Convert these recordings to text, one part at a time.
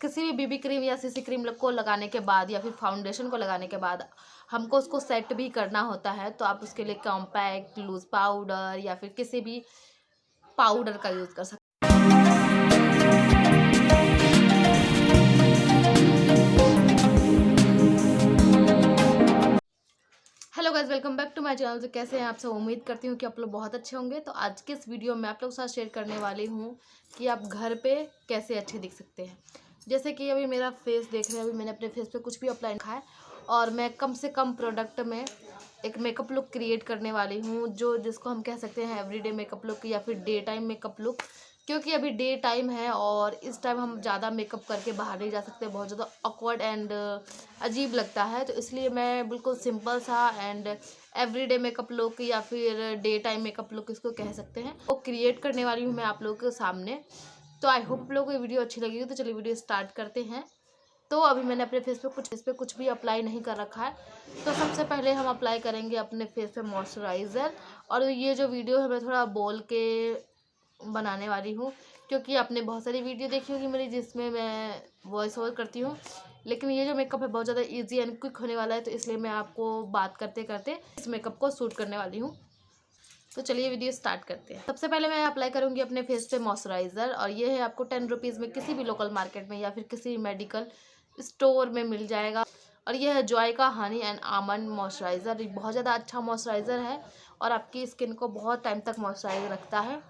किसी भी BB cream या सीसी क्रीम को लगाने के बाद या फिर फाउंडेशन को लगाने के बाद हमको उसको सेट भी करना होता है, तो आप उसके लिए कॉम्पैक्ट, लूज पाउडर या फिर किसी भी पाउडर का यूज़ कर सकते हैं। Hello guys, welcome back to my channel. तो कैसे हैं आप सब? उम्मीद करती हूँ कि आप लोग बहुत अच्छे होंगे। तो आज के इस वीडियो में आप लोग के साथ शेयर करने वाली हूँ कि आप घर पे कैसे अच्छे दिख सकते हैं। जैसे कि अभी मेरा फेस देख रहे हैं, अभी मैंने अपने फेस पे कुछ भी अप्लाई नहीं किया है और मैं कम से कम प्रोडक्ट में एक मेकअप लुक क्रिएट करने वाली हूँ, जो जिसको हम कह सकते हैं एवरीडे मेकअप लुक या फिर डे टाइम मेकअप लुक। क्योंकि अभी डे टाइम है और इस टाइम हम ज़्यादा मेकअप करके बाहर नहीं जा सकते, बहुत ज़्यादा ऑकवर्ड एंड अजीब लगता है। तो इसलिए मैं बिल्कुल सिंपल सा एंड एवरीडे मेकअप लुक या फिर डे टाइम मेकअप लुक इसको कह सकते हैं, वो क्रिएट करने वाली हूँ मैं आप लोगों के सामने। तो आई होप लोगों को ये वीडियो अच्छी लगेगी। तो चलिए वीडियो स्टार्ट करते हैं। तो अभी मैंने अपने फेस पे कुछ भी अप्लाई नहीं कर रखा है। तो सबसे पहले हम अप्लाई करेंगे अपने फेस पे मॉइस्चराइज़र। और ये जो वीडियो है मैं थोड़ा बोल के बनाने वाली हूँ, क्योंकि आपने बहुत सारी वीडियो देखी होगी मेरी जिसमें मैं वॉइस ओवर करती हूँ, लेकिन ये जो मेकअप है बहुत ज़्यादा इजी एंड क्विक होने वाला है। तो इसलिए मैं आपको बात करते करते इस मेकअप को शूट करने वाली हूँ। तो चलिए वीडियो स्टार्ट करते हैं। सबसे पहले मैं अप्लाई करूँगी अपने फेस पे मॉइस्चराइज़र, और ये है आपको 10 रुपीज़ में किसी भी लोकल मार्केट में या फिर किसी मेडिकल स्टोर में मिल जाएगा। और ये है जॉय का हनी एंड आमंड मॉइस्चराइज़र। ये बहुत ज़्यादा अच्छा मॉइस्चराइज़र है और आपकी स्किन को बहुत टाइम तक मॉइस्चराइज रखता है।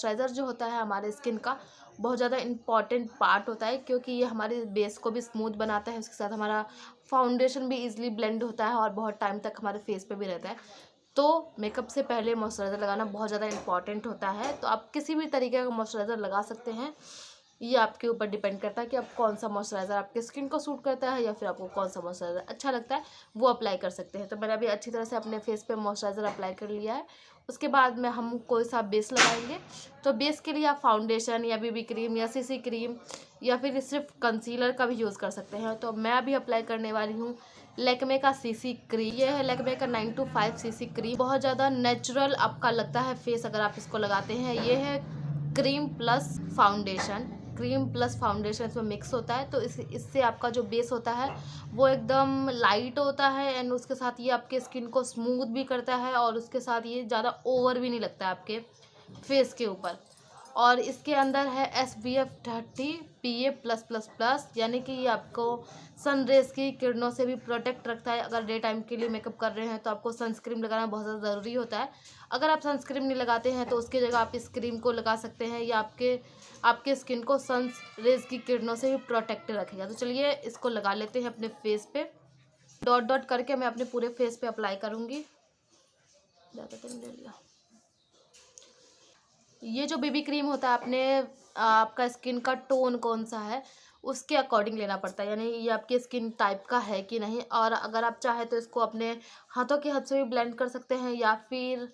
मॉइस्चराइज़र जो होता है हमारे स्किन का बहुत ज़्यादा इम्पॉर्टेंट पार्ट होता है, क्योंकि ये हमारे बेस को भी स्मूथ बनाता है, उसके साथ हमारा फाउंडेशन भी इजीली ब्लेंड होता है और बहुत टाइम तक हमारे फेस पे भी रहता है। तो मेकअप से पहले मॉइस्चराइज़र लगाना बहुत ज़्यादा इम्पॉर्टेंट होता है। तो आप किसी भी तरीके का मॉइस्चराइज़र लगा सकते हैं, ये आपके ऊपर डिपेंड करता है कि आप कौन सा मॉइस्चराइज़र आपके स्किन को सूट करता है या फिर आपको कौन सा मॉइस्चराइज़र अच्छा लगता है वो अप्लाई कर सकते हैं। तो मैंने अभी अच्छी तरह से अपने फेस पे मॉइस्चराइज़र अप्लाई कर लिया है। उसके बाद में हम कोई सा बेस लगाएंगे। तो बेस के लिए आप फाउंडेशन या बीबी क्रीम या सीसी क्रीम या फिर सिर्फ कंसीलर का भी यूज़ कर सकते हैं। तो मैं अभी अप्लाई करने वाली हूँ लैक्मे का सीसी क्रीम। ये है लैक्मे का 925 सीसी क्रीम। बहुत ज़्यादा नेचुरल आपका लगता है फेस अगर आप इसको लगाते हैं। ये है cream plus foundation. Cream plus foundation इसमें मिक्स होता है, तो इससे आपका जो बेस होता है वो एकदम लाइट होता है एंड उसके साथ ये आपके स्किन को स्मूथ भी करता है और उसके साथ ये ज़्यादा ओवर भी नहीं लगता है आपके फेस के ऊपर। और इसके अंदर है SPF 30 PA+++, यानी कि ये आपको सन रेज की किरणों से भी प्रोटेक्ट रखता है। अगर डे टाइम के लिए मेकअप कर रहे हैं तो आपको सनस्क्रीन लगाना बहुत ज़्यादा ज़रूरी होता है। अगर आप सनस्क्रीन नहीं लगाते हैं तो उसकी जगह आप इस क्रीम को लगा सकते हैं, या आपके स्किन को सन रेज की किरणों से भी प्रोटेक्ट रखेगा। तो चलिए इसको लगा लेते हैं अपने फेस पे। डॉट डॉट करके मैं अपने पूरे फेस पे अप्लाई करूँगी। ज़्यादा टाइम ले लिया। ये जो बेबी क्रीम होता है आपका स्किन का टोन कौन सा है उसके अकॉर्डिंग लेना पड़ता है, यानी ये आपके स्किन टाइप का है कि नहीं। और अगर आप चाहे तो इसको अपने हाथों के हाथ से भी ब्लेंड कर सकते हैं, या फिर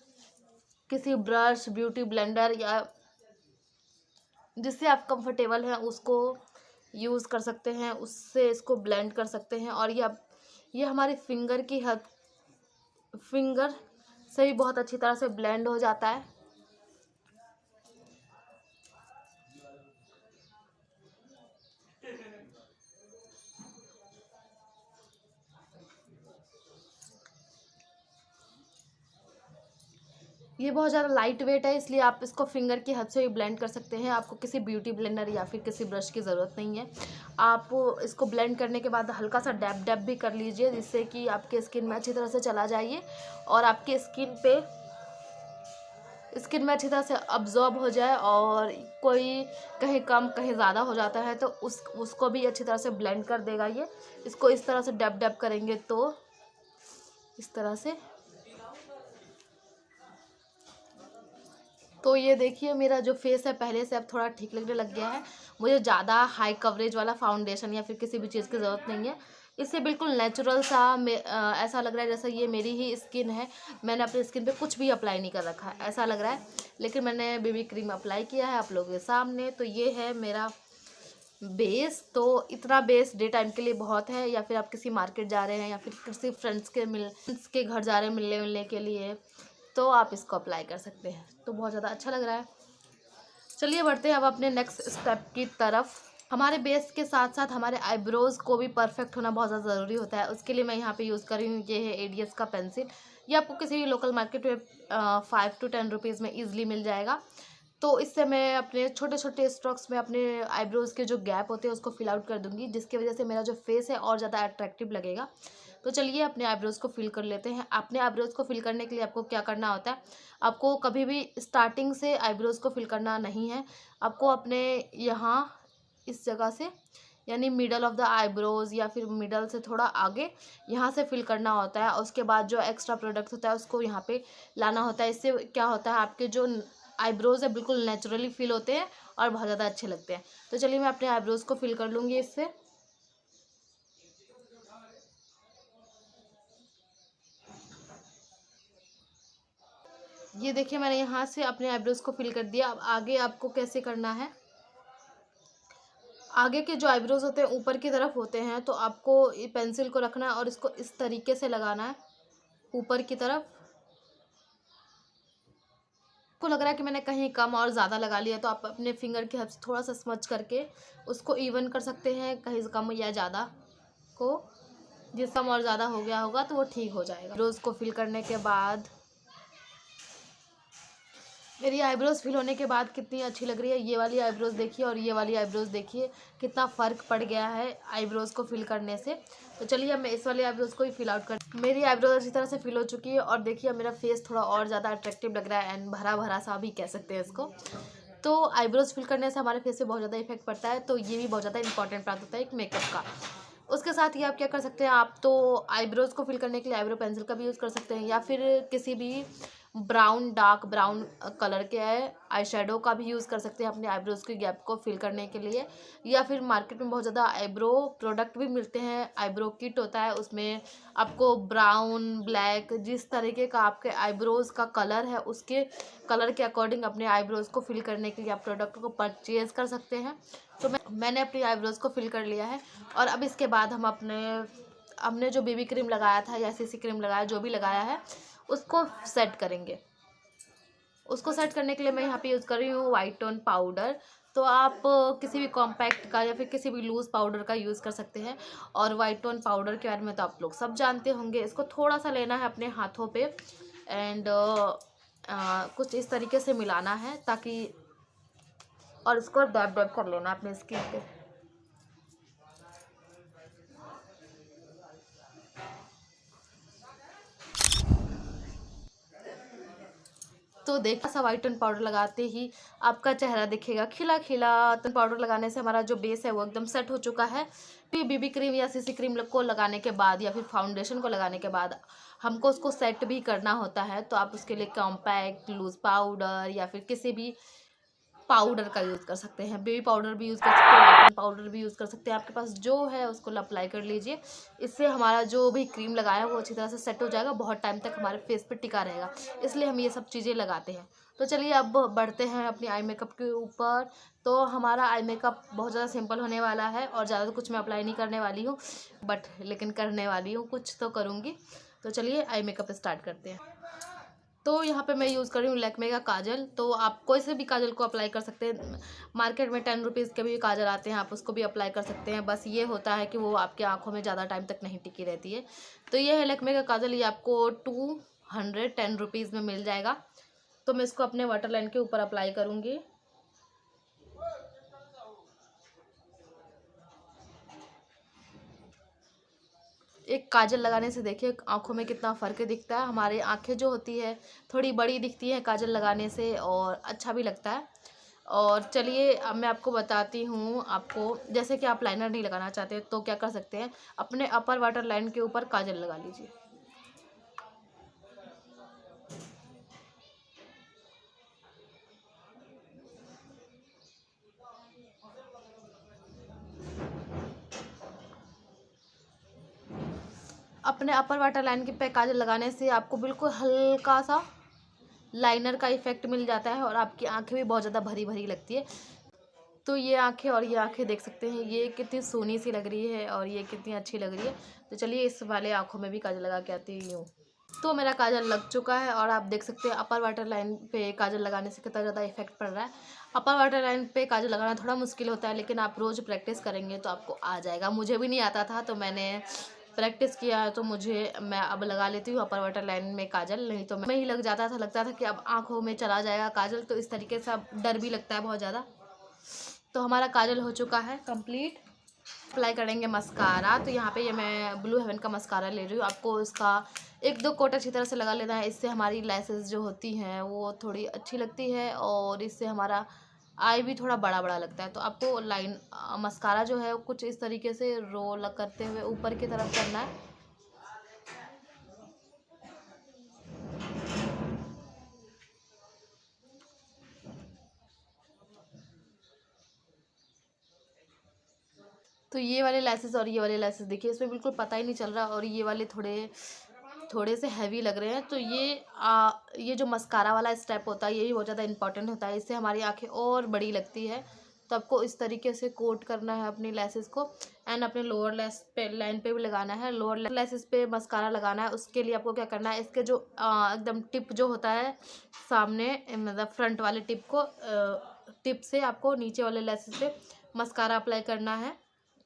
किसी ब्रश, ब्यूटी ब्लेंडर या जिससे आप कंफर्टेबल हैं उसको यूज़ कर सकते हैं, उससे इसको ब्लेंड कर सकते हैं। और ये हमारे फिंगर से भी बहुत अच्छी तरह से ब्लेंड हो जाता है। ये बहुत ज़्यादा लाइट वेट है, इसलिए आप इसको फिंगर की हद से भी ब्लेंड कर सकते हैं। आपको किसी ब्यूटी ब्लेंडर या फिर किसी ब्रश की ज़रूरत नहीं है। आप इसको ब्लेंड करने के बाद हल्का सा डैब डैब भी कर लीजिए, जिससे कि आपके स्किन में अच्छी तरह से चला जाइए और आपके स्किन में अच्छी तरह से अब्जॉर्ब हो जाए। और कोई कहीं कम कहीं ज़्यादा हो जाता है तो उसको भी अच्छी तरह से ब्लेंड कर देगा ये। इसको इस तरह से डैब डैब करेंगे तो इस तरह से। तो ये देखिए मेरा जो फेस है पहले से अब थोड़ा ठीक लगने लग गया है। मुझे ज़्यादा हाई कवरेज वाला फाउंडेशन या फिर किसी भी चीज़ की ज़रूरत नहीं है। इससे बिल्कुल नेचुरल सा ऐसा लग रहा है जैसे ये मेरी ही स्किन है। मैंने अपनी स्किन पे कुछ भी अप्लाई नहीं कर रखा है ऐसा लग रहा है, लेकिन मैंने बेबी क्रीम अप्लाई किया है आप लोगों के सामने। तो ये है मेरा बेस। तो इतना बेस डे टाइम के लिए बहुत है, या फिर आप किसी मार्केट जा रहे हैं या फिर किसी फ्रेंड्स के घर जा रहे हैं मिलने के लिए, तो आप इसको अप्लाई कर सकते हैं। तो बहुत ज़्यादा अच्छा लग रहा है। चलिए बढ़ते हैं अब अपने नेक्स्ट स्टेप की तरफ। हमारे बेस के साथ साथ हमारे आईब्रोज़ को भी परफेक्ट होना बहुत ज़्यादा ज़रूरी होता है। उसके लिए मैं यहाँ पे यूज़ कर रही हूँ, ये है एडीएस का पेंसिल। ये आपको किसी भी लोकल मार्केट में 5 to 10 रुपीज़ में ईजिली मिल जाएगा। तो इससे मैं अपने छोटे छोटे स्ट्रोक्स में अपने आईब्रोज़ के जो गैप होते हैं उसको फिल आउट कर दूँगी, जिसकी वजह से मेरा जो फेस है और ज़्यादा अट्रैक्टिव लगेगा। तो चलिए अपने आईब्रोज़ को फिल कर लेते हैं। अपने आईब्रोज़ को फिल करने के लिए आपको क्या करना होता है, आपको कभी भी स्टार्टिंग से आईब्रोज़ को फिल करना नहीं है। आपको अपने यहाँ इस जगह से, यानी मिडल ऑफ द आईब्रोज़ या फिर मिडल से थोड़ा आगे, यहाँ से फिल करना होता है। और उसके बाद जो एक्स्ट्रा प्रोडक्ट होता है उसको यहाँ पे लाना होता है। इससे क्या होता है, आपके जो आईब्रोज़ है बिल्कुल नेचुरली फील होते हैं और बहुत ज़्यादा अच्छे लगते हैं। तो चलिए मैं अपने आईब्रोज़ को फिल कर लूँगी इससे। ये देखिए मैंने यहाँ से अपने आईब्रोज़ को फिल कर दिया। अब आगे आपको कैसे करना है, आगे के जो आईब्रोज़ होते हैं ऊपर की तरफ होते हैं, तो आपको ये पेंसिल को रखना है और इसको इस तरीके से लगाना है ऊपर की तरफ। आपको लग रहा है कि मैंने कहीं कम और ज़्यादा लगा लिया, तो आप अपने फिंगर की हेल्प से थोड़ा सा स्मच करके उसको इवन कर सकते हैं, कहीं से कम या ज़्यादा को। जिस कम और ज़्यादा हो गया होगा तो वो ठीक हो जाएगा। आईब्रोज़ को फिल करने के बाद मेरी आईब्रोज़ फिल होने के बाद कितनी अच्छी लग रही है। ये वाली आईब्रोज़ देखिए और ये वाली आईब्रोज़ देखिए, कितना फ़र्क पड़ गया है आईब्रोज़ को फिल करने से। तो चलिए अब मैं इस वाली आईब्रोज़ को ही फिल आउट कर, मेरी आईब्रोज़ अच्छी तरह से फिल हो चुकी है और देखिए अब मेरा फेस थोड़ा और ज़्यादा अट्रैक्टिव लग रहा है एंड भरा भरा सा भी कह सकते हैं इसको। तो आईब्रोज़ फिल करने से हमारे फेस पे बहुत ज़्यादा इफेक्ट पड़ता है, तो ये भी बहुत ज़्यादा इंपॉर्टेंट पार्ट होता है एक मेकअप का। उसके साथ ही आप क्या कर सकते हैं, आप तो आईब्रोज़ को फिल करने के लिए आईब्रो पेंसिल का भी यूज़ कर सकते हैं, या फिर किसी भी ब्राउन डार्क ब्राउन कलर के आई शेडो का भी यूज़ कर सकते हैं अपने आईब्रोज़ के गैप को फिल करने के लिए। या फिर मार्केट में बहुत ज़्यादा आईब्रो प्रोडक्ट भी मिलते हैं, आईब्रो किट होता है, उसमें आपको ब्राउन ब्लैक जिस तरीके का आपके आईब्रोज़ का कलर है उसके कलर के अकॉर्डिंग अपने आईब्रोज़ को फिल करने के लिए आप प्रोडक्ट को परचेज़ कर सकते हैं। तो मैंने अपनी आईब्रोज़ को फिल कर लिया है और अब इसके बाद हम हमने जो बेबी क्रीम लगाया था या सीसी क्रीम लगाया, जो भी लगाया है उसको सेट करेंगे। उसको सेट करने के लिए मैं यहाँ पे यूज़ कर रही हूँ वाइट टोन पाउडर। तो आप किसी भी कॉम्पैक्ट का या फिर किसी भी लूज़ पाउडर का यूज़ कर सकते हैं। और वाइट टोन पाउडर के बारे में तो आप लोग सब जानते होंगे। इसको थोड़ा सा लेना है अपने हाथों पे एंड कुछ इस तरीके से मिलाना है ताकि, और इसको डैब डैब कर लेना अपने स्किन पे। तो देखा सा वाइट टोन पाउडर लगाते ही आपका चेहरा दिखेगा खिला खिला। टोन पाउडर लगाने से हमारा जो बेस है वो एकदम सेट हो चुका है। फिर बेबी क्रीम या सीसी क्रीम को लगाने के बाद या फिर फाउंडेशन को लगाने के बाद हमको उसको सेट भी करना होता है। तो आप उसके लिए कॉम्पैक्ट लूज पाउडर या फिर किसी भी पाउडर का यूज़ कर सकते हैं, बेबी पाउडर भी यूज़ कर सकते हैं, वाइटन पाउडर भी यूज़ कर सकते हैं। आपके पास जो है उसको अप्लाई कर लीजिए। इससे हमारा जो भी क्रीम लगाया है वो अच्छी तरह से सेट हो जाएगा, बहुत टाइम तक हमारे फेस पे टिका रहेगा, इसलिए हम ये सब चीज़ें लगाते हैं। तो चलिए अब बढ़ते हैं अपनी आई मेकअप के ऊपर। तो हमारा आई मेकअप बहुत ज़्यादा सिंपल होने वाला है और ज़्यादा तो कुछ मैं अप्लाई नहीं करने वाली हूँ, बट लेकिन करने वाली हूँ, कुछ तो करूँगी। तो चलिए आई मेकअप स्टार्ट करते हैं। तो यहाँ पे मैं यूज़ कर रही हूँ लैक्मे का काजल। तो आप कोई से भी काजल को अप्लाई कर सकते हैं, मार्केट में 10 रुपीज़ के भी काजल आते हैं, आप उसको भी अप्लाई कर सकते हैं। बस ये होता है कि वो आपके आँखों में ज़्यादा टाइम तक नहीं टिकी रहती है। तो ये है लैक्मे का काजल, ये आपको 210 रुपीज़ में मिल जाएगा। तो मैं इसको अपने वाटर लाइन के ऊपर अप्लाई करूँगी। एक काजल लगाने से देखिए आँखों में कितना फ़र्क दिखता है। हमारी आँखें जो होती है थोड़ी बड़ी दिखती है काजल लगाने से और अच्छा भी लगता है। और चलिए अब मैं आपको बताती हूँ, आपको जैसे कि आप लाइनर नहीं लगाना चाहते तो क्या कर सकते हैं, अपने अपर वाटर लाइन के ऊपर काजल लगा लीजिए। अपने अपर वाटर लाइन के पे काजल लगाने से आपको बिल्कुल हल्का सा लाइनर का इफेक्ट मिल जाता है और आपकी आंखें भी बहुत ज़्यादा भरी भरी लगती है। तो ये आंखें और ये आंखें देख सकते हैं, ये कितनी सोनी सी लग रही है और ये कितनी अच्छी लग रही है। तो चलिए इस वाले आंखों में भी काजल लगा के आती हूँ। तो मेरा काजल लग चुका है और आप देख सकते हैं अपर वाटर लाइन पे काजल लगाने से कितना ज़्यादा इफेक्ट पड़ रहा है। अपर वाटर लाइन पे काजल लगाना थोड़ा मुश्किल होता है, लेकिन आप रोज़ प्रैक्टिस करेंगे तो आपको आ जाएगा। मुझे भी नहीं आता था, तो मैंने प्रैक्टिस किया है, तो मैं अब लगा लेती हूँ अपर वाटर लाइन में काजल। नहीं तो मैं ही लग जाता था, लगता था कि अब आँखों में चला जाएगा काजल, तो इस तरीके से अब डर भी लगता है बहुत ज़्यादा। तो हमारा काजल हो चुका है कंप्लीट। अप्लाई करेंगे मस्कारा। तो यहाँ पे ये मैं ब्लू हेवन का मस्कारा ले रही हूँ। आपको इसका 1-2 कोट अच्छी तरह से लगा लेना है। इससे हमारी लैसेस जो होती हैं वो थोड़ी अच्छी लगती है और इससे हमारा आई भी थोड़ा बड़ा बड़ा लगता है। तो आपको मस्कारा जो है वो कुछ इस तरीके से रोल करते हुए ऊपर की तरफ करना है। तो ये वाले लैसेस और ये वाले लैसेस देखिए, इसमें बिल्कुल पता ही नहीं चल रहा, और ये वाले थोड़े थोड़े से हैवी लग रहे हैं। तो ये जो मस्कारा वाला स्टेप होता है यही बहुत ज़्यादा इंपॉर्टेंट होता है। इससे हमारी आंखें और बड़ी लगती है। तो आपको इस तरीके से कोट करना है अपनी लेसेस को, एंड अपने लोअर लेस पे लाइन पे भी लगाना है। लोअर लेसेस पे मस्कारा लगाना है। उसके लिए आपको क्या करना है, इसके जो एकदम टिप जो होता है सामने, मतलब फ्रंट वाले टिप को टिप से आपको नीचे वाले लेसेस पे मस्कारा अप्लाई करना है,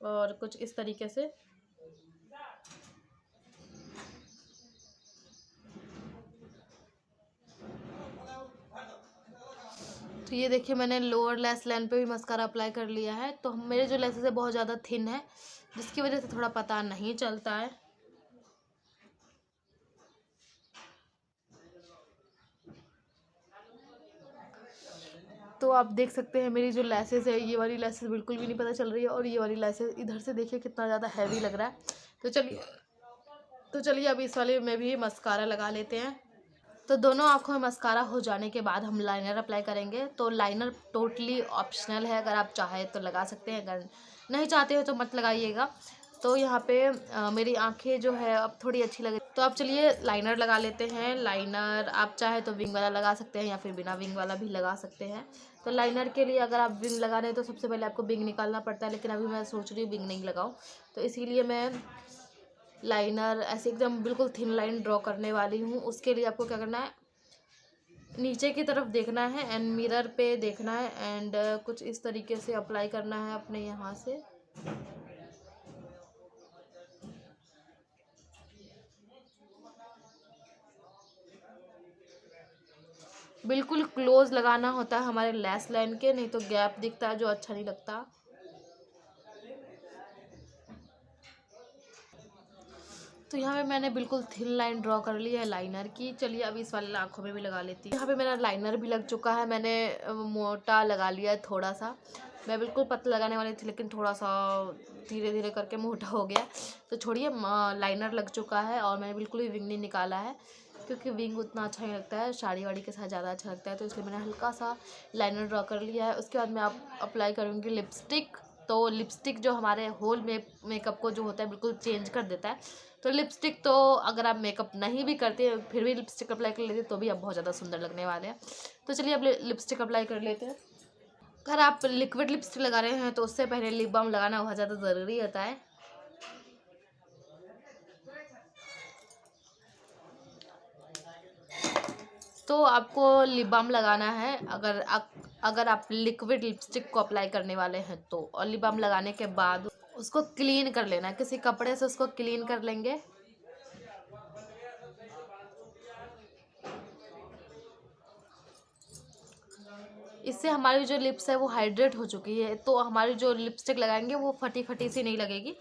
और कुछ इस तरीके से। तो ये देखिए मैंने लोअर लेस लाइन पे भी मस्कारा अप्लाई कर लिया है। तो मेरे जो लेसेस है बहुत ज़्यादा थिन है, जिसकी वजह से थोड़ा पता नहीं चलता है। तो आप देख सकते हैं मेरी जो लेसेस है, ये वाली लेसेस बिल्कुल भी नहीं पता चल रही है, और ये वाली लेसेस इधर से देखिए कितना ज़्यादा हैवी लग रहा है। तो चलिए अभी इस वाले में भी मस्कारा लगा लेते हैं। तो दोनों आँखों में मस्कारा हो जाने के बाद हम लाइनर अप्लाई करेंगे। तो लाइनर टोटली ऑप्शनल है, अगर आप चाहे तो लगा सकते हैं, अगर नहीं चाहते हो तो मत लगाइएगा। तो यहाँ पे मेरी आंखें जो है अब थोड़ी अच्छी लगे, तो आप चलिए लाइनर लगा लेते हैं। लाइनर आप चाहे तो विंग वाला लगा सकते हैं या फिर बिना विंग वाला भी लगा सकते हैं। तो लाइनर के लिए अगर आप विंग लगा रहे हैं तो सबसे पहले आपको विंग निकालना पड़ता है, लेकिन अभी मैं सोच रही हूँ विंग नहीं लगाऊँ। तो इसीलिए मैं लाइनर ऐसे एकदम बिल्कुल थिन लाइन ड्रॉ करने वाली हूँ। उसके लिए आपको क्या करना है, नीचे की तरफ देखना है एंड मिरर पे देखना है, एंड कुछ इस तरीके से अप्लाई करना है अपने यहाँ से। बिल्कुल क्लोज लगाना होता है हमारे लैश लाइन के, नहीं तो गैप दिखता है जो अच्छा नहीं लगता। तो यहाँ पे मैंने बिल्कुल थिन लाइन ड्रॉ कर ली है लाइनर की। चलिए अभी इस वाले आँखों में भी लगा लेती हूँ। यहाँ पे मेरा लाइनर भी लग चुका है। मैंने मोटा लगा लिया है थोड़ा सा। मैं बिल्कुल पतला लगाने वाली थी, लेकिन थोड़ा सा धीरे धीरे करके मोटा हो गया। तो छोड़िए, लाइनर लग चुका है और मैंने बिल्कुल भी विंग नहीं निकाला है, क्योंकि विंग उतना अच्छा नहीं लगता है, साड़ी वाड़ी के साथ ज़्यादा अच्छा लगता है। तो इसलिए मैंने हल्का सा लाइनर ड्रॉ कर लिया है। उसके बाद मैं अप्लाई करूँगी लिपस्टिक। तो लिपस्टिक जो हमारे होल मेकअप को जो होता है बिल्कुल चेंज कर देता है। तो लिपस्टिक तो अगर आप मेकअप नहीं भी करते हैं फिर भी लिपस्टिक अप्लाई कर लेते हैं तो भी आप बहुत ज़्यादा सुंदर लगने वाले हैं। तो चलिए अब लिपस्टिक अप्लाई कर लेते हैं। अगर आप लिक्विड लिपस्टिक लगा रहे हैं तो उससे पहले लिप बाम लगाना बहुत ज़्यादा ज़रूरी होता है। तो आपको लिप बाम लगाना है अगर आप लिक्विड लिपस्टिक को अप्लाई करने वाले हैं तो, और लिप बाम लगाने के बाद उसको क्लीन कर लेना है, किसी कपड़े से उसको क्लीन कर लेंगे। इससे हमारी जो लिप्स है वो हाइड्रेट हो चुकी है, तो हमारी जो लिपस्टिक लगाएंगे वो फटी फटी सी नहीं लगेगी।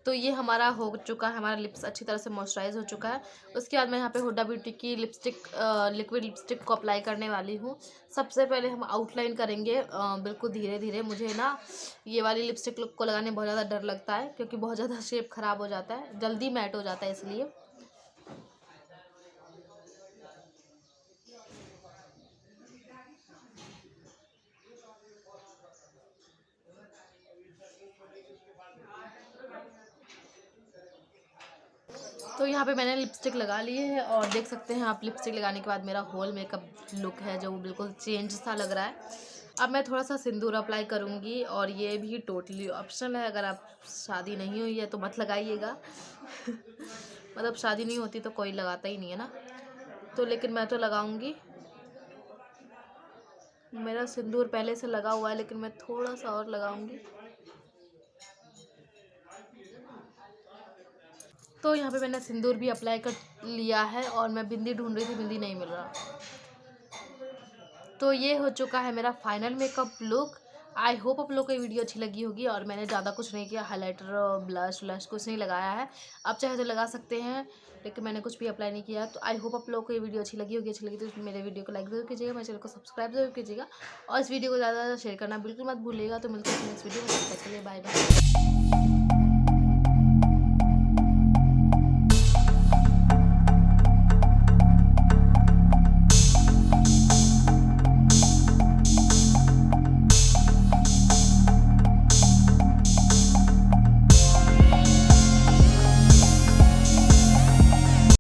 तो ये हमारा हो चुका है, हमारा लिप्स अच्छी तरह से मॉइस्चराइज हो चुका है। उसके बाद मैं यहाँ पे हुडा ब्यूटी की लिक्विड लिपस्टिक को अप्लाई करने वाली हूँ। सबसे पहले हम आउटलाइन करेंगे बिल्कुल धीरे धीरे। मुझे ना ये वाली लिपस्टिक को लगाने में बहुत ज़्यादा डर लगता है, क्योंकि बहुत ज़्यादा शेप ख़राब हो जाता है, जल्दी मैट हो जाता है इसलिए। तो यहाँ पे मैंने लिपस्टिक लगा ली है, और देख सकते हैं आप लिपस्टिक लगाने के बाद मेरा होल मेकअप लुक है जो वो बिल्कुल चेंज सा लग रहा है। अब मैं थोड़ा सा सिंदूर अप्लाई करूँगी, और ये भी टोटली ऑप्शनल है, अगर आप शादी नहीं हुई है तो मत लगाइएगा। मतलब शादी नहीं होती तो कोई लगाता ही नहीं है ना, तो लेकिन मैं तो लगाऊंगी। मेरा सिंदूर पहले से लगा हुआ है लेकिन मैं थोड़ा सा और लगाऊंगी। तो यहाँ पे मैंने सिंदूर भी अप्लाई कर लिया है और मैं बिंदी ढूंढ रही थी, बिंदी नहीं मिल रहा। तो ये हो चुका है मेरा final makeup look. I hope आप लोग को ये वीडियो अच्छी लगी होगी। और मैंने ज़्यादा कुछ नहीं किया, हाइलाइटर ब्लश व्लश कुछ नहीं लगाया है। आप चाहे तो लगा सकते हैं, लेकिन मैंने कुछ भी अप्लाई नहीं किया। तो आई होप आप लोग को ये वीडियो अच्छी लगी होगी। अच्छी लगी तो मेरे वीडियो को लाइक ज़रूर कीजिएगा, मेरे चैनल को सब्सक्राइब जरूर कीजिएगा और इस वीडियो को ज़्यादा शेयर करना बिल्कुल मत भूलिएगा। तो मिलते हैं नेक्स्ट वीडियो में, तब तक के लिए बाय बाय।